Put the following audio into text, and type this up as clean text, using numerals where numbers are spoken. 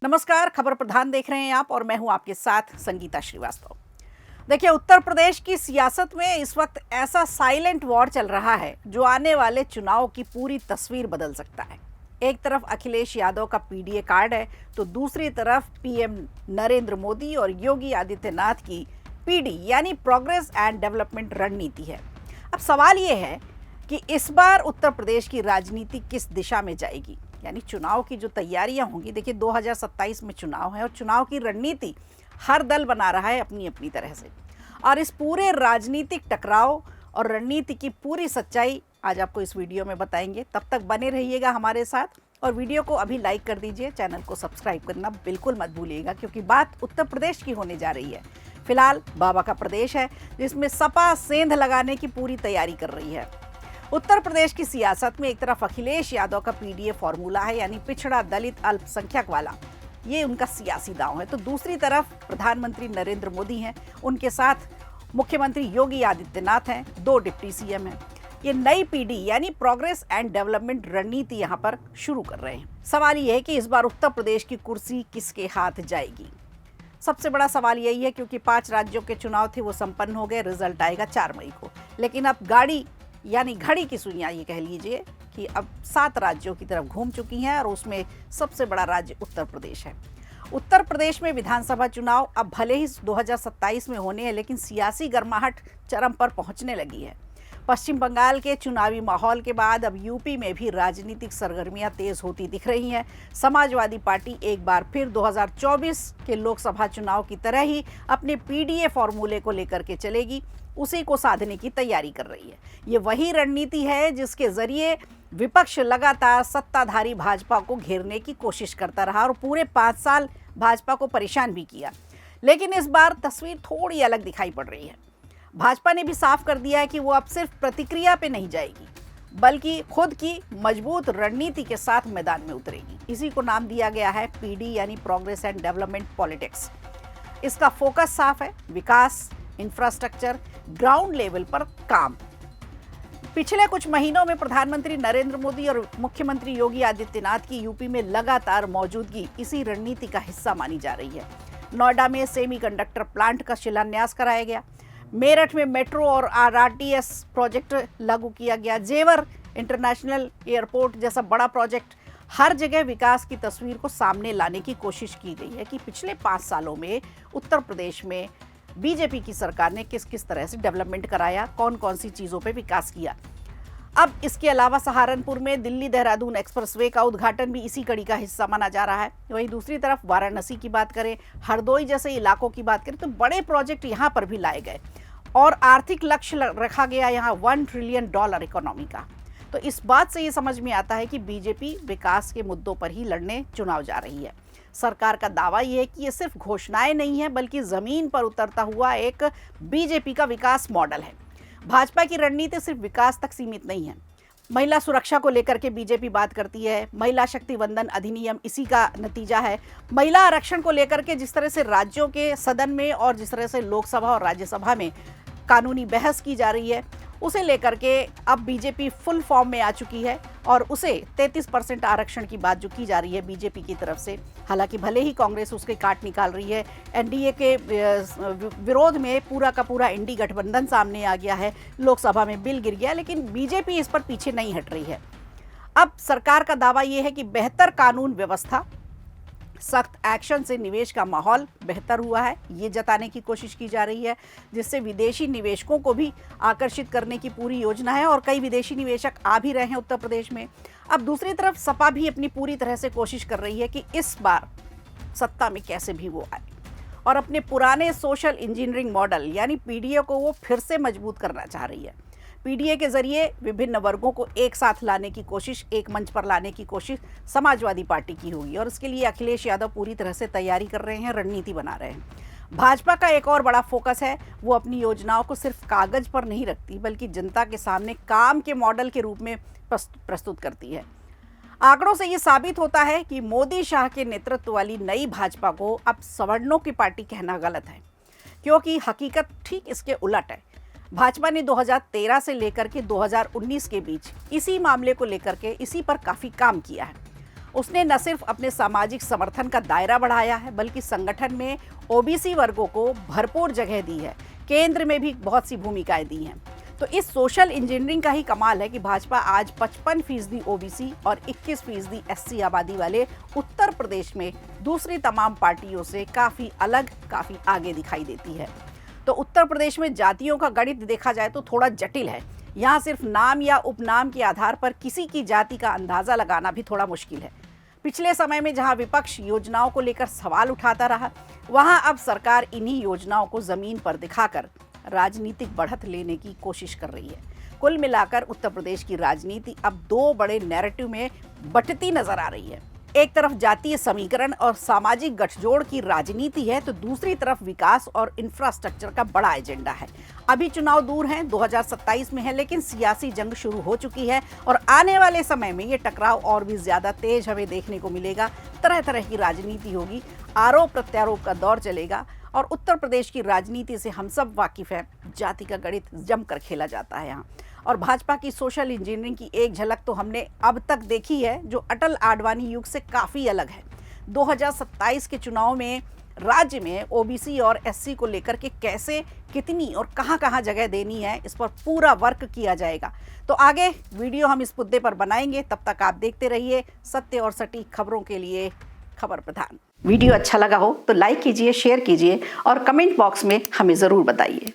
नमस्कार, खबर प्रधान देख रहे हैं आप और मैं हूं आपके साथ संगीता श्रीवास्तव। देखिए, उत्तर प्रदेश की सियासत में इस वक्त ऐसा साइलेंट वॉर चल रहा है जो आने वाले चुनाव की पूरी तस्वीर बदल सकता है। एक तरफ अखिलेश यादव का पीडीए कार्ड है तो दूसरी तरफ पीएम नरेंद्र मोदी और योगी आदित्यनाथ की पीडी यानी प्रोग्रेस एंड डेवलपमेंट रणनीति है। अब सवाल ये है कि इस बार उत्तर प्रदेश की राजनीति किस दिशा में जाएगी, यानी चुनाव की जो तैयारियां होंगी। देखिए, 2027 में चुनाव है और चुनाव की रणनीति हर दल बना रहा है अपनी अपनी तरह से, और इस पूरे राजनीतिक टकराव और रणनीति की पूरी सच्चाई आज आपको इस वीडियो में बताएंगे। तब तक बने रहिएगा हमारे साथ और वीडियो को अभी लाइक कर दीजिए, चैनल को सब्सक्राइब करना बिल्कुल मत भूलिएगा, क्योंकि बात उत्तर प्रदेश की होने जा रही है। फिलहाल बाबा का प्रदेश है जिसमें सपा सेंध लगाने की पूरी तैयारी कर रही है। उत्तर प्रदेश की सियासत में एक तरफ अखिलेश यादव का पीडीए फॉर्मूला है, यानी पिछड़ा दलित अल्पसंख्यक वाला, ये उनका सियासी दांव है, तो दूसरी तरफ प्रधानमंत्री नरेंद्र मोदी हैं, उनके साथ मुख्यमंत्री योगी आदित्यनाथ हैं, 2 डिप्टी सीएम हैं। ये नई पीढ़ी यानी प्रोग्रेस एंड डेवलपमेंट रणनीति यहाँ पर शुरू कर रहे हैं। सवाल ये है कि इस बार उत्तर प्रदेश की कुर्सी किसके हाथ जाएगी। सबसे बड़ा सवाल यही है क्योंकि 5 राज्यों के चुनाव थे, वो संपन्न हो गए, रिजल्ट आएगा 4 मई को। लेकिन अब गाड़ी यानी घड़ी की सुइयां, ये कह लीजिए कि अब 7 राज्यों की तरफ घूम चुकी हैं और उसमें सबसे बड़ा राज्य उत्तर प्रदेश है। उत्तर प्रदेश में विधानसभा चुनाव अब भले ही 2027 में होने हैं, लेकिन सियासी गर्माहट चरम पर पहुंचने लगी है। पश्चिम बंगाल के चुनावी माहौल के बाद अब यूपी में भी राजनीतिक सरगर्मियां तेज होती दिख रही हैं। समाजवादी पार्टी एक बार फिर 2024 के लोकसभा चुनाव की तरह ही अपने पीडीए फॉर्मूले को लेकर के चलेगी, उसी को साधने की तैयारी कर रही है। ये वही रणनीति है जिसके जरिए विपक्ष लगातार सत्ताधारी भाजपा को घेरने की कोशिश करता रहा और पूरे 5 साल भाजपा को परेशान भी किया। लेकिन इस बार तस्वीर थोड़ी अलग दिखाई पड़ रही है। भाजपा ने भी साफ कर दिया है कि वो अब सिर्फ प्रतिक्रिया पे नहीं जाएगी, बल्कि खुद की मजबूत रणनीति के साथ मैदान में उतरेगी। इसी को नाम दिया गया है पीडी यानी प्रोग्रेस एंड डेवलपमेंट पॉलिटिक्स। इसका फोकस साफ है, विकास, इंफ्रास्ट्रक्चर, ग्राउंड लेवल पर काम। पिछले कुछ महीनों में प्रधानमंत्री नरेंद्र मोदी और मुख्यमंत्री योगी आदित्यनाथ की यूपी में लगातार मौजूदगी इसी रणनीति का हिस्सा मानी जा रही है। नोएडा में सेमीकंडक्टर प्लांट का शिलान्यास कराया गया, मेरठ में मेट्रो और आरटीएस प्रोजेक्ट लागू किया गया, जेवर इंटरनेशनल एयरपोर्ट जैसा बड़ा प्रोजेक्ट। हर जगह विकास की तस्वीर को सामने लाने की कोशिश की गई है कि पिछले 5 सालों में उत्तर प्रदेश में बीजेपी की सरकार ने किस किस तरह से डेवलपमेंट कराया, कौन कौन सी चीज़ों पे विकास किया। अब इसके अलावा सहारनपुर में दिल्ली देहरादून एक्सप्रेसवे का उद्घाटन भी इसी कड़ी का हिस्सा माना जा रहा है। वहीं दूसरी तरफ वाराणसी की बात करें, हरदोई जैसे इलाकों की बात करें तो बड़े प्रोजेक्ट यहाँ पर भी लाए गए और आर्थिक लक्ष्य रखा गया यहाँ $1 ट्रिलियन इकोनॉमी का। तो इस बात से ये समझ में आता है कि बीजेपी विकास के मुद्दों पर ही लड़ने चुनाव जा रही है। सरकार का दावा यह है कि ये सिर्फ घोषणाएं नहीं है, बल्कि जमीन पर उतरता हुआ एक बीजेपी का विकास मॉडल है। भाजपा की रणनीति सिर्फ विकास तक सीमित नहीं है। महिला सुरक्षा को लेकर के बीजेपी बात करती है, महिला शक्ति वंदन अधिनियम इसी का नतीजा है। महिला आरक्षण को लेकर के जिस तरह से राज्यों के सदन में और जिस तरह से लोकसभा और राज्यसभा में कानूनी बहस की जा रही है, उसे लेकर के अब बीजेपी फुल फॉर्म में आ चुकी है और उसे 33% आरक्षण की बात जो की जा रही है बीजेपी की तरफ से, हालांकि भले ही कांग्रेस उसके काट निकाल रही है, एनडीए के विरोध में पूरा का पूरा इंडी गठबंधन सामने आ गया है, लोकसभा में बिल गिर गया, लेकिन बीजेपी इस पर पीछे नहीं हट रही है। अब सरकार का दावा यह है कि बेहतर कानून व्यवस्था, सख्त एक्शन से निवेश का माहौल बेहतर हुआ है, ये जताने की कोशिश की जा रही है, जिससे विदेशी निवेशकों को भी आकर्षित करने की पूरी योजना है और कई विदेशी निवेशक आ भी रहे हैं उत्तर प्रदेश में। अब दूसरी तरफ सपा भी अपनी पूरी तरह से कोशिश कर रही है कि इस बार सत्ता में कैसे भी वो आए और अपने पुराने सोशल इंजीनियरिंग मॉडल यानी पीडीए को वो फिर से मजबूत करना चाह रही है। पीडीए के जरिए विभिन्न वर्गों को एक साथ लाने की कोशिश, एक मंच पर लाने की कोशिश समाजवादी पार्टी की होगी और इसके लिए अखिलेश यादव पूरी तरह से तैयारी कर रहे हैं, रणनीति बना रहे हैं। भाजपा का एक और बड़ा फोकस है, वो अपनी योजनाओं को सिर्फ कागज पर नहीं रखती बल्कि जनता के सामने काम के मॉडल के रूप में प्रस्तुत करती है। आंकड़ों से ये साबित होता है कि मोदी शाह के नेतृत्व वाली नई भाजपा को अब सवर्णों की पार्टी कहना गलत है, क्योंकि हकीकत ठीक इसके उलट है। भाजपा ने 2013 से लेकर के 2019 के बीच इसी मामले को लेकर के इसी पर काफ़ी काम किया है। उसने न सिर्फ अपने सामाजिक समर्थन का दायरा बढ़ाया है, बल्कि संगठन में ओबीसी वर्गों को भरपूर जगह दी है। केंद्र में भी बहुत सी भूमिकाएं दी हैं। तो इस सोशल इंजीनियरिंग का ही कमाल है कि भाजपा आज 55% ओबीसी और 21% एससी आबादी वाले उत्तर प्रदेश में दूसरी तमाम पार्टियों से काफ़ी अलग, काफ़ी आगे दिखाई देती है। तो उत्तर प्रदेश में जातियों का गणित देखा जाए तो थोड़ा जटिल है। यहाँ सिर्फ नाम या उपनाम के आधार पर किसी की जाति का अंदाज़ा लगाना भी थोड़ा मुश्किल है। पिछले समय में जहाँ विपक्ष योजनाओं को लेकर सवाल उठाता रहा, वहाँ अब सरकार इन्हीं योजनाओं को ज़मीन पर दिखाकर राजनीतिक बढ़त लेने की कोशिश कर रही है। कुल मिलाकर उत्तर प्रदेश की राजनीति अब दो बड़े नैरेटिव में बंटती नजर आ रही है। एक तरफ जातीय समीकरण और सामाजिक गठजोड़ की राजनीति है, तो दूसरी तरफ विकास और इंफ्रास्ट्रक्चर का बड़ा एजेंडा है। अभी चुनाव दूर हैं, 2027 में है, लेकिन सियासी जंग शुरू हो चुकी है और आने वाले समय में ये टकराव और भी ज्यादा तेज हमें देखने को मिलेगा। तरह तरह की राजनीति होगी, आरोप प्रत्यारोप का दौर चलेगा और उत्तर प्रदेश की राजनीति से हम सब वाकिफ हैं। जाति का गणित जमकर खेला जाता है यहाँ। और भाजपा की सोशल इंजीनियरिंग की एक झलक तो हमने अब तक देखी है, जो अटल आडवाणी युग से काफ़ी अलग है। 2027 के चुनाव में राज्य में ओबीसी और एससी को लेकर के कैसे, कितनी और कहाँ जगह देनी है, इस पर पूरा वर्क किया जाएगा। तो आगे वीडियो हम इस मुद्दे पर बनाएंगे। तब तक आप देखते रहिए सत्य और सटीक खबरों के लिए खबर प्रधान। वीडियो अच्छा लगा हो तो लाइक कीजिए, शेयर कीजिए और कमेंट बॉक्स में हमें ज़रूर बताइए।